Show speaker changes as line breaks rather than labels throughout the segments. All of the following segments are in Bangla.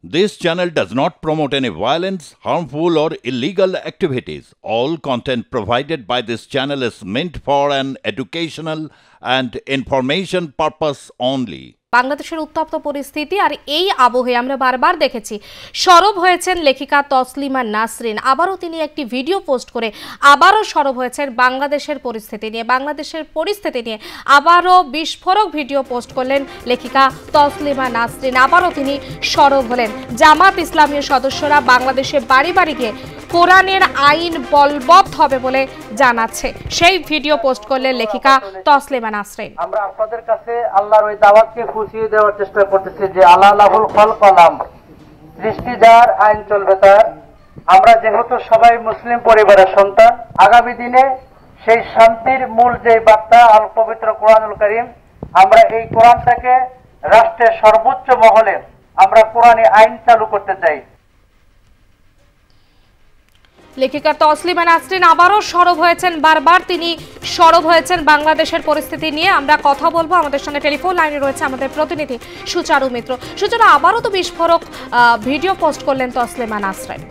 This channel does not promote any violence, harmful, or illegal activities. All content provided by this channel is meant for an educational and information purpose only.
বাংলাদেশের উত্তপ্ত পরিস্থিতি আর এই আবহে আমরা বারবার দেখেছি সরব হয়েছেন লেখিকা তসলিমা নাসরিন। আবারও তিনি একটি ভিডিও পোস্ট করে আবারও সরব হয়েছেন বাংলাদেশের পরিস্থিতি নিয়ে আবারও বিস্ফোরক ভিডিও পোস্ট করলেন লেখিকা তসলিমা নাসরিন। আবারও তিনি সরব হলেন। জামাত ইসলামীর সদস্যরা বাংলাদেশে বাড়ি বাড়ি গিয়ে কোরআনের আইন বলবৎ হবে বলে জানাচ্ছে। সেই ভিডিও পোস্ট করলেন লেখিকা তসলিমা নাসরিন।
আমরা আপনাদের কাছে আল্লাহর ওই দাওয়াতকে খুশিয়ে দেওয়ার চেষ্টা করতেছি যে আল্লাহ লাহুল খলক আলাম, সৃষ্টি যার আইন চলবে তার। আমরা যেহেতু সবাই মুসলিম পরিবারের সন্তান, আগামী দিনে সেই শান্তির মূল যে বার্তা আল পবিত্র কোরআনুল কারীম, আমরা এই কোরআনটাকে রাষ্ট্রের সর্বোচ্চ মহলে আমরা কোরআনী আইন চালু করতে চাই।
লেখিকা তসলিমা নাসরিন আবারও সরব হয়েছেন। বারবার তিনি সরব হয়েছেন বাংলাদেশের পরিস্থিতি নিয়ে। আমরা কথা বলবো, আমাদের সঙ্গে টেলিফোন লাইনে রয়েছে আমাদের প্রতিনিধি সুচারু মিত্র। সুচারু, আবারও তো বিস্ফোরক ভিডিও পোস্ট করলেন তসলিমা নাসরিন।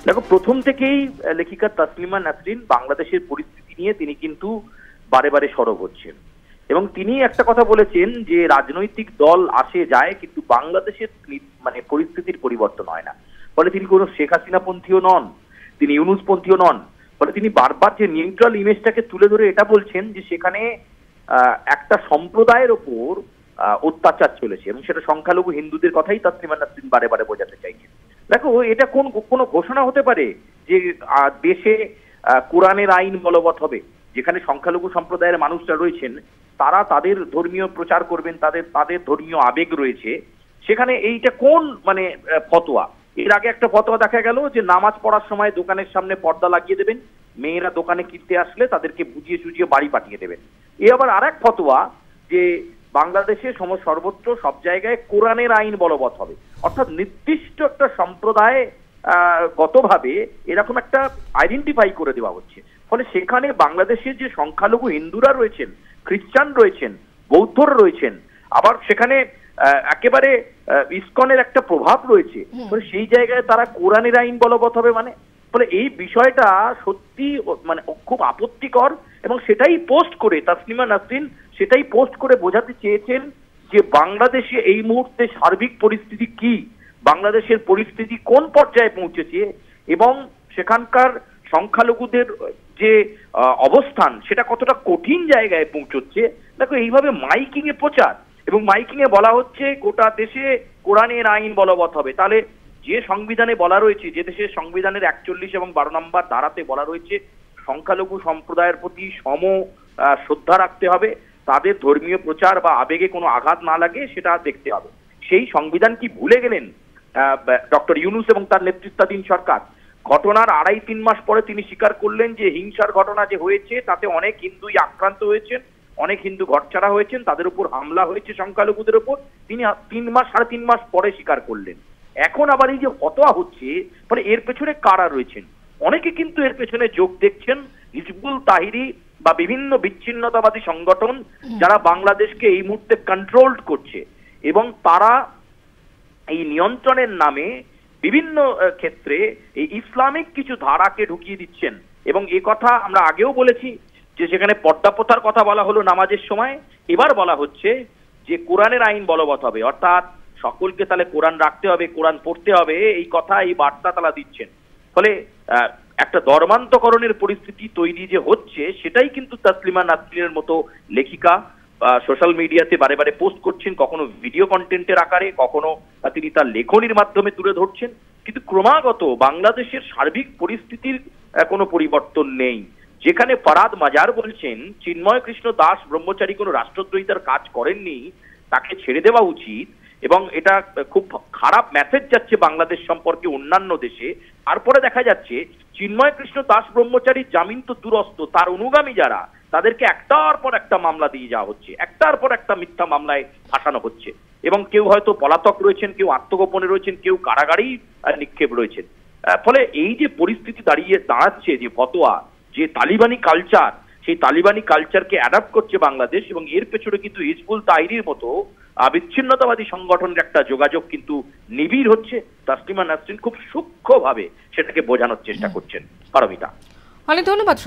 দেখো, প্রথম থেকেই লেখিকা তসলিমা নাসরিন বাংলাদেশের পরিস্থিতি নিয়ে তিনি কিন্তু বারে বারে সরব হচ্ছেন এবং তিনি একটা কথা বলেছেন যে রাজনৈতিক দল আসে যায় কিন্তু বাংলাদেশের পরিস্থিতির পরিবর্তন হয় না। ফলে তিনি কোনো শেখ হাসিনা পন্থীও নন, তিনি ইউনূস পন্থীও নন। ফলে তিনি বারবার যে নিউট্রাল ইমেজটাকে তুলে ধরে এটা বলছেন যে সেখানে একটা সম্প্রদায়ের ওপর অত্যাচার চলেছে এবং সেটা সংখ্যালঘু হিন্দুদের কথাই তসলিমা নাসরিন বারে বারে বোঝাতে চাইছেন। দেখো, এটা কোনো ঘোষণা হতে পারে যে দেশে কোরআনের আইন বলবৎ হবে, যেখানে সংখ্যালঘু সম্প্রদায়ের মানুষরা রয়েছেন তারা তাদের ধর্মীয় প্রচার করবেন, তাদের ধর্মীয় আবেগ রয়েছে, সেখানে এইটা কোন ফতোয়া? এর আগে একটা ফতোয়া দেখা গেল যে নামাজ পড়ার সময় দোকানের সামনে পর্দা লাগিয়ে দেবেন, মেয়েরা দোকানে কিনতে আসলে তাদেরকে বুঝিয়ে সুঝিয়ে বাড়ি পাঠিয়ে দেবেন। এ আবার আরেক ফতোয়া যে বাংলাদেশে সর্বত্র সব জায়গায় কোরআনের আইন বলবৎ হবে, অর্থাৎ নির্দিষ্ট একটা সম্প্রদায় গতভাবে এরকম একটা আইডেন্টিফাই করে দেওয়া হচ্ছে। ফলে সেখানে বাংলাদেশের যে সংখ্যালঘু হিন্দুরা রয়েছেন, খ্রিস্টান রয়েছেন, বৌদ্ধরা রয়েছেন, আবার সেখানে একেবারে ইসকনের একটা প্রভাব রয়েছে, সেই জায়গায় তারা কোরআনের আইন বলবৎ হবে ফলে এই বিষয়টা সত্যি খুব আপত্তিকর এবং সেটাই পোস্ট করে তসলিমা নাসরিন বোঝাতে চেয়েছেন যে বাংলাদেশে এই মুহূর্তে সার্বিক পরিস্থিতি কি, বাংলাদেশের পরিস্থিতি কোন পর্যায়ে পৌঁছেছে এবং সেখানকার সংখ্যালঘুদের যে অবস্থান সেটা কতটা কঠিন জায়গায় পৌঁছচ্ছে। দেখো, এইভাবে মাইকিং এ প্রচার এবং মাইকিং এ বলা হচ্ছে গোটা দেশে কোরআনের আইন বলবৎ হবে, তাহলে যে সংবিধানে বলা রয়েছে, যে দেশের সংবিধানের 41 এবং 12 নম্বর ধারাতে বলা রয়েছে সংখ্যালঘু সম্প্রদায়ের প্রতি সম শ্রদ্ধা রাখতে হবে, তাদের ধর্মীয় প্রচার বা আবেগে কোনো আঘাত না লাগে সেটা দেখতে হবে, সেই সংবিধান কি ভুলে গেলেন ডক্টর ইউনূস এবং তার নেতৃত্বাধীন সরকার? ঘটনার 2.5-3 মাস পরে তিনি স্বীকার করলেন যে হিংসার ঘটনা যে হয়েছে তাতে অনেক হিন্দুই আক্রান্ত হয়েছেন, অনেক হিন্দু ঘরছাড়া হয়েছেন, তাদের উপর হামলা হয়েছে সংখ্যালঘুদের উপর, তিনি 3-3.5 মাস পরে স্বীকার করলেন। এখন আবার এই যে ফতোয়া হচ্ছে, মানে এর পেছনে কারা রয়েছেন? অনেকে কিন্তু এর পেছনে যোগ দেখছেন হিজবুল তাহরির বা বিভিন্ন বিচ্ছিন্নতাবাদী সংগঠন যারা বাংলাদেশকে এই মুহূর্তে কন্ট্রোল করছে এবং তারা এই নিয়ন্ত্রণের নামে বিভিন্ন ক্ষেত্রে এই ইসলামিক কিছু ধারাকে ঢুকিয়ে দিচ্ছেন। এবং এ কথা আমরা আগেও বলেছি যে সেখানে পর্দা প্রথার কথা বলা হলো নামাজের সময়, এবার বলা হচ্ছে যে কোরআনের আইন বলবৎ হবে, অর্থাৎ সকলকে তাহলে কোরআন রাখতে হবে, কোরআন পড়তে হবে, এই কথা এই বার্তা তারা দিচ্ছেন। ফলে একটা ধর্মান্তকরণের পরিস্থিতি তৈরি যে হচ্ছে সেটাই কিন্তু তসলিমা নাসরিনের মতো লেখিকা সোশ্যাল মিডিয়াতে বারে বারে পোস্ট করছেন, কখনো ভিডিও কন্টেন্টের আকারে, কখনো তিনি তার লেখনির মাধ্যমে তুলে ধরছেন, কিন্তু ক্রমাগত বাংলাদেশের সার্বিক পরিস্থিতির কোনো পরিবর্তন নেই। যেখানে ফরাদ মাজার বলছেন চিন্ময় কৃষ্ণ দাস ব্রহ্মচারী কোনো রাষ্ট্রদ্রোহিতার কাজ করেননি, তাকে ছেড়ে দেওয়া উচিত এবং এটা খুব খারাপ মেসেজ যাচ্ছে বাংলাদেশ সম্পর্কে অন্যান্য দেশে। তারপরে দেখা যাচ্ছে চিন্ময় কৃষ্ণ দাস ব্রহ্মচারীর জামিন তো দুরস্ত, তার অনুগামী যারা তাদেরকে একটার পর একটা মামলা দিয়ে যাওয়া হচ্ছে, একটার পর একটা মিথ্যা মামলায় ফাঁসানো হচ্ছে এবং কেউ হয়তো পলাতক রয়েছেন, কেউ আত্মগোপনে রয়েছেন, কেউ কারাগারেই নিক্ষেপ রয়েছেন। ফলে এই যে পরিস্থিতি দাঁড়াচ্ছে, যে ফতোয়া, যে তালিবানি কালচার, সেই তালিবানি কালচারকে অ্যাডাপ্ট করছে বাংলাদেশ এবং এর পেছনে কিন্তু হিজবুল তাহরির মতো বিচ্ছিন্নতাবাদী সংগঠনের একটা যোগাযোগ কিন্তু নিবিড় হচ্ছে। তাসলিমা নাসরিন খুব সূক্ষ্মভাবে সেটাকে বোঝানোর চেষ্টা করছেন। পারমিতা,
অনেক ধন্যবাদ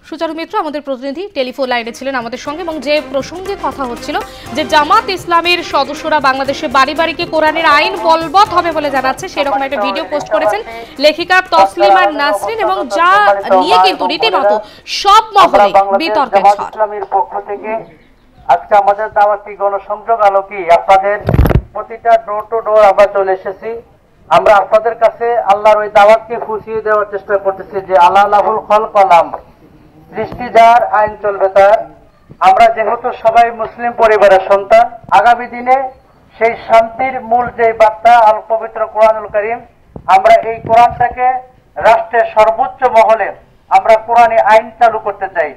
সুচারু মিত্র আমাদের প্রতিনিধি টেলিফোন লাইনে ছিলেন আমাদের সঙ্গে। এবং যে প্রসঙ্গে কথা হচ্ছিল যে জামাত ইসলামের সদস্যরা বাংলাদেশে বাড়ি বাড়িকে কোরআনের আইন বলবৎ হবে বলে জানাচ্ছে, সেরকম একটা ভিডিও পোস্ট করেছেন লেখিকা তসলিমা নাসরিন, এবং যা নিয়ে কিন্তু রীতিমতো সব মহলে বিতর্কের ঝড়।
ইসলামের পক্ষ থেকে আজকে আমাদের দাওয়াতি গণসংযোগ আলোকে আপনাদের প্রতিটা ডোর টু ডোর আমরা চলে এসেছি। আমরা আপনাদের কাছে আল্লাহর ওই দাওয়াতকে খুশিয়ে দেওয়ার চেষ্টা করতেছি যে আল্লাহ লাহুল খলক ওয়াল আমর, সৃষ্টি যার আইন চলবে তার। আমরা যেহেতু সবাই মুসলিম পরিবারের সন্তান, আগামী দিনে সেই শান্তির মূল যে বার্তা আল পবিত্র কোরআনুল কারীম, আমরা এই কোরআনটাকে রাষ্ট্রের সর্বোচ্চ মহলে আমরা কোরআনী আইন চালু করতে চাই।